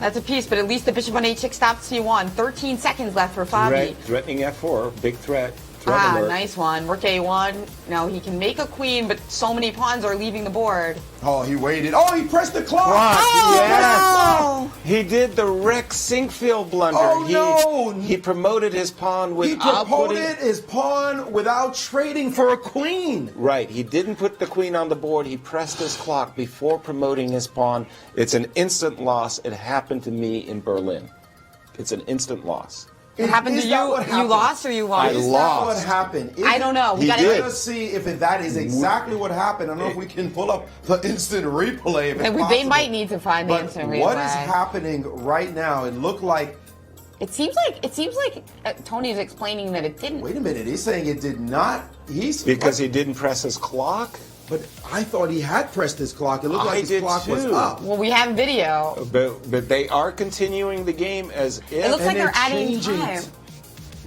That's a piece, but at least the bishop on h6 stops c1. 13 seconds left for Fabi. Threatening f4, big threat. Nice one. Rook a1. Now he can make a queen, but so many pawns are leaving the board. Oh, he waited. Oh, he pressed the clock. Oh, yes. No. He did the Rex Sinkfield blunder. Oh, no. He promoted his pawn without his pawn without trading for a queen. Right. He didn't put the queen on the board. He pressed his clock before promoting his pawn. It's an instant loss. It happened to me in Berlin. It's an instant loss. It happened to you? You lost or you won? I lost. What happened? I don't know. Let us see if that is exactly what happened. I don't know if we can pull up the instant replay. They might need to find the instant replay. What is happening right now? It looked like. It seems like Tony's explaining that it didn't. Wait a minute. He's saying it did not. Because he didn't press his clock. But I thought he had pressed his clock. It looked like his clock was up. Well, we have video. But they are continuing the game as if. It looks like they're adding time.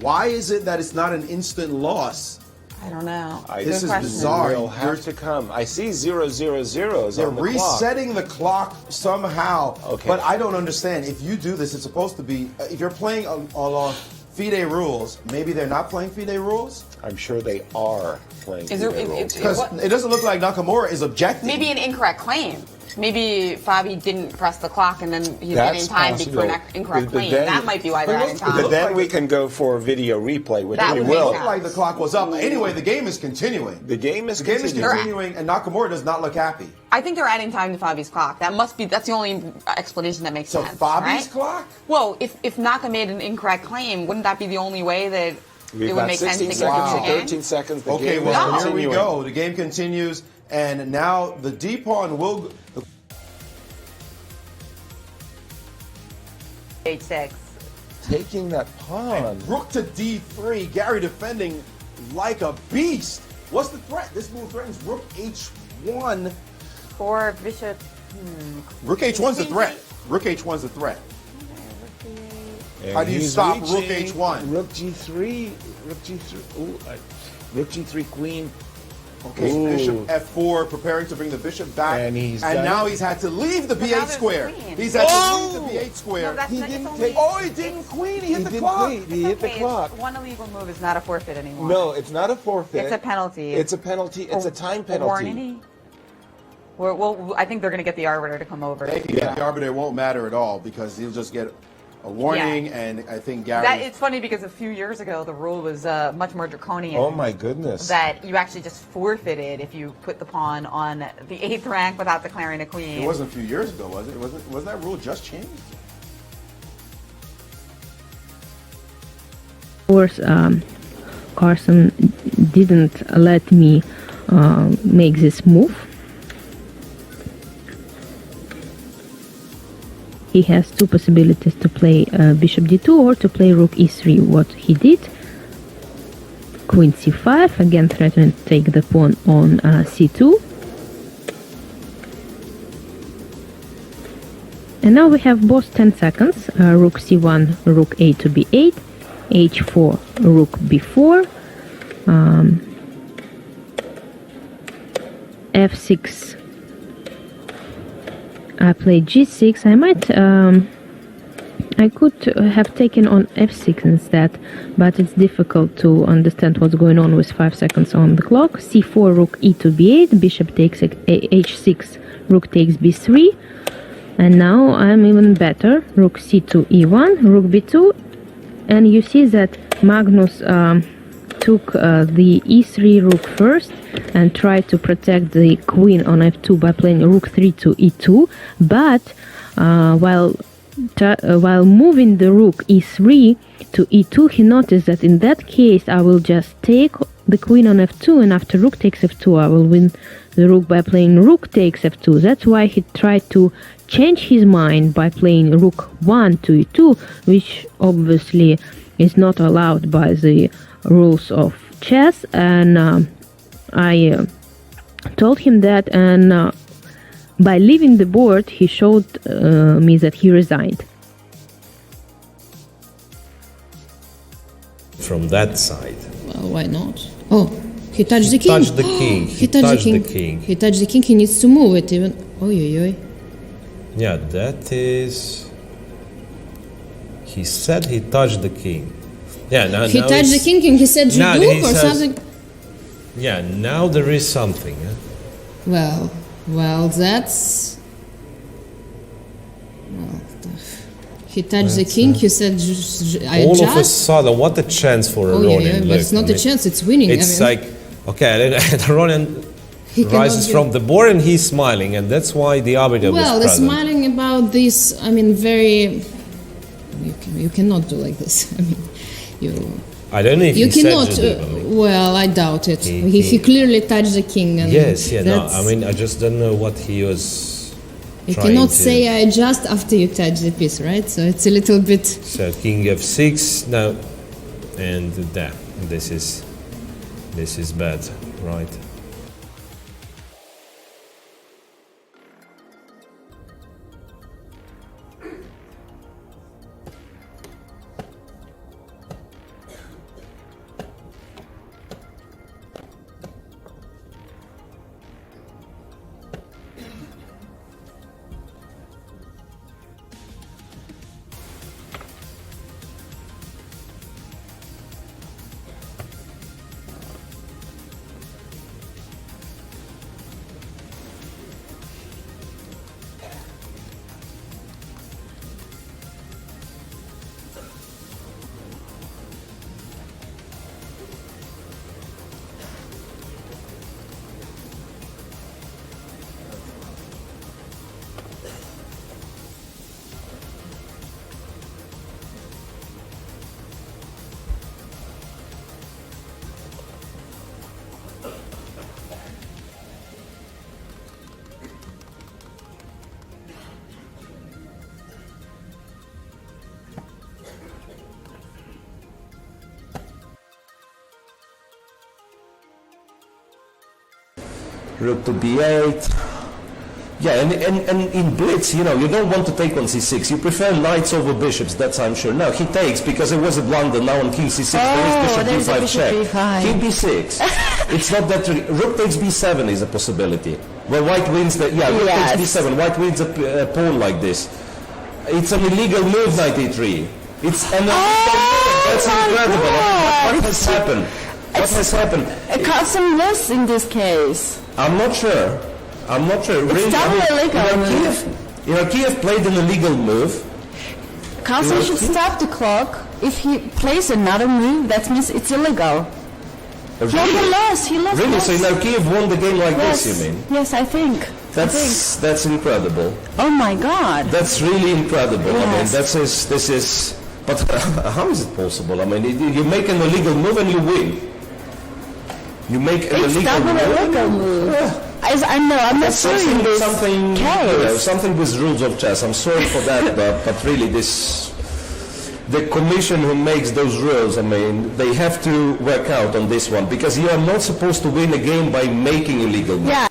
Why is it that it's not an instant loss? I don't know. This is bizarre. They'll have to come. I see 0, 0, 0s They're on the resetting the clock somehow. Okay. But I don't understand. If you do this, it's supposed to be. If you're playing along FIDE rules, maybe they're not playing FIDE rules? I'm sure they are playing FIDE rules. Because it doesn't look like Nakamura is objecting. Maybe an incorrect claim. Maybe Fabi didn't press the clock and then he's getting time for an incorrect claim. That might be why they're adding time. But then we can go for a video replay, which we will. It looked like the clock was up. Anyway, the game is continuing. The game is continuing, and Nakamura does not look happy. I think they're adding time to Fabi's clock. That's the only explanation that makes sense. So Fabi's right? clock? Well, if Naka made an incorrect claim, wouldn't that be the only way that it would make sense to continue? again? 13 seconds. The okay, game well, is here we continuing. go. The game continues, and now the D pawn will. H6. Taking that pawn. And rook to D3. Garry defending like a beast. What's the threat? This move threatens rook H1. Or bishop. Rook H1's the threat. Rook H1's the threat. How do you stop rook H1? Rook G3. Rook G3. Ooh, rook G3 queen. Okay, Ooh. bishop F4, preparing to bring the bishop back. And now he's had to leave the B8 square. He's had to leave the B8 square. No, he didn't queen. He hit the clock. He hit the clock. One illegal move is not a forfeit anymore. No, it's not a forfeit. It's a penalty. It's a penalty. It's a time penalty. Well, I think they're going to get the arbiter to come over. The arbiter won't matter at all because he'll just get a warning, and I think Garry. It's funny because a few years ago the rule was much more draconian. Oh my goodness! That you actually just forfeited if you put the pawn on the 8th rank without declaring a queen. It wasn't a few years ago, was it? Wasn't that rule just changed? Of course, Carlsen didn't let me make this move. He has two possibilities to play bishop d2 or to play rook e3. What he did, queen c5, again threatening to take the pawn on c2. And now we have both 10 seconds, rook c1, rook a to b8, h4, rook b4, f6. I played g6. I could have taken on f6 instead, but it's difficult to understand what's going on with 5 seconds on the clock. c4, rook e to b8, bishop takes h6, rook takes b3, and now I'm even better. Rook c2, e1, rook b2, and you see that Magnus took the e3 rook first and tried to protect the queen on f2 by playing rook 3 to e2, but while moving the rook e3 to e2, he noticed that in that case I will just take the queen on f2, and after rook takes f2 I will win the rook by playing rook takes f2. That's why he tried to change his mind by playing rook 1 to e2, which obviously is not allowed by the rules of chess, and I told him that, and by leaving the board he showed me that he resigned. From that side. Well, why not? Oh, he touched the king. Touched the king. He touched the king. He touched the king. He needs to move it even. Oi, oi, oi. Yeah, that is He said he touched the king. Yeah, now He now touched the it's- king and he said now he Jiduk or says- something. Yeah, now there is something. Well, that's. Well, he touched the king. He said, "I All just." of a sudden, what a chance for Oh Aronian. yeah, but Look, it's not I a mean, chance. It's winning. It's I mean, like, okay, and Aronian he cannot rises give- from the board and he's smiling, and that's why the arbiter Well, was the present. smiling about this. I mean, very. You cannot do like this. I mean, you. I don't know if You he cannot. said Jiduk. Well, I doubt it. He- He clearly touched the king. And Yes, yeah, no, that's- I mean, I just don't know what he was You trying cannot to... say I adjust after you touch the piece, right? So it's a little bit. So king f6, no, and there, this is bad, right? Rook to b8. Yeah, and in blitz, you know, you don't want to take on c6. You prefer knights over bishops, that's I'm sure. No, he takes because it was a blunder. Now on king c6, there is bishop d5 check. King b6. It's not that tricky. Rook takes b7 is a possibility. Well, white wins the... Yeah, rook takes b7. White wins a pawn like this. It's an illegal move, knight e3. It's an illegal move. That's incredible. What has happened? What has happened? Carlsen lost in this case. I'm not sure. I'm not sure. It's totally illegal. Inarkiev played an illegal move. Carlsen should stop the clock. If he plays another move, that means it's illegal. Yeah, he lost. He lost. Really? So Inarkiev won the game like Yes. this, you mean? Yes, I think. That's incredible. Oh my God. That's really incredible. Yes. I mean, this is. But how is it possible? I mean, you make an illegal move and you win. You make an It's illegal double move. illegal move. Yeah. I know. I'm not That's sure in this something, case. something with rules of chess. I'm sorry for that, but really the commission who makes those rules, I mean, they have to work out on this one because you are not supposed to win a game by making illegal moves. Yeah.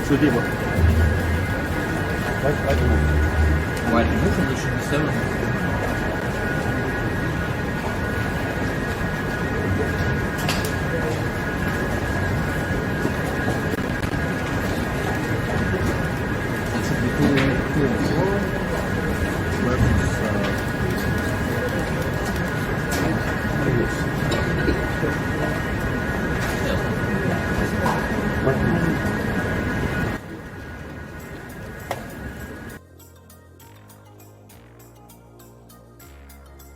Судимо.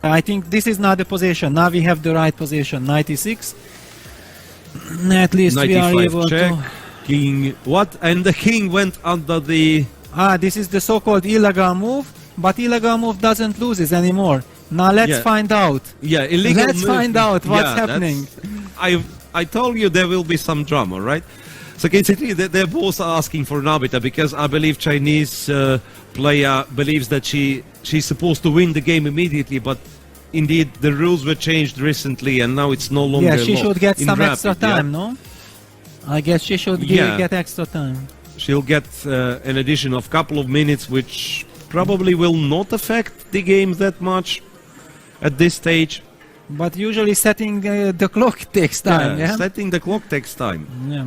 I think this is not the position. Now we have the right position. 96. At least we are able check. to. King. What? And the king went under the. This is the so-called illegal move. But illegal move doesn't lose it anymore. Now let's find out. Yeah, illegal Let's move. find out what's happening. I told you there will be some drama, right? So basically, they're both asking for an arbiter because I believe Chinese player believes that she's supposed to win the game immediately, but indeed the rules were changed recently and now it's no longer. Yeah, she should get some extra time, yeah? no? I guess she should get extra time. She'll get an addition of couple of minutes, which probably will not affect the game that much at this stage. But usually setting the clock takes time, yeah? Setting the clock takes time. Yeah.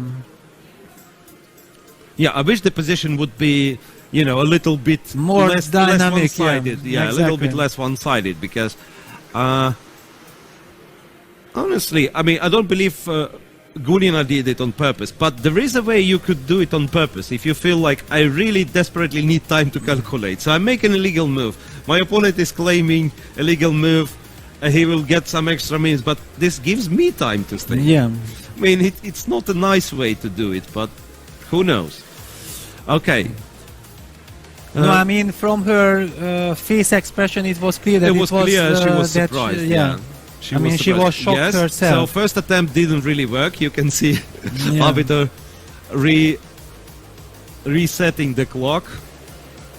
Yeah, I wish the position would be, a little bit more less dynamic, one-sided. Yeah, exactly. A little bit less one-sided because, honestly, I mean, I don't believe Gujrathi did it on purpose, but there is a way you could do it on purpose if you feel like I really desperately need time to calculate. So I make an illegal move. My opponent is claiming illegal move. He will get some extra minutes, but this gives me time to think. Yeah. I mean, it's not a nice way to do it, but who knows? Okay. No, I mean, from her face expression, it was clear that it was clear she was surprised. Yeah. She she was shocked herself. So first attempt didn't really work. You can see arbiter resetting the clock.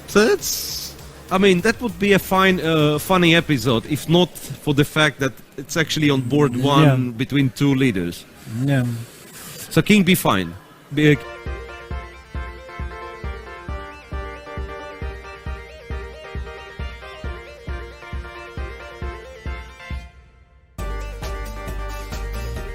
So that would be a fine, funny episode, if not for the fact that it's actually on board one between two leaders. Yeah. So king b fine.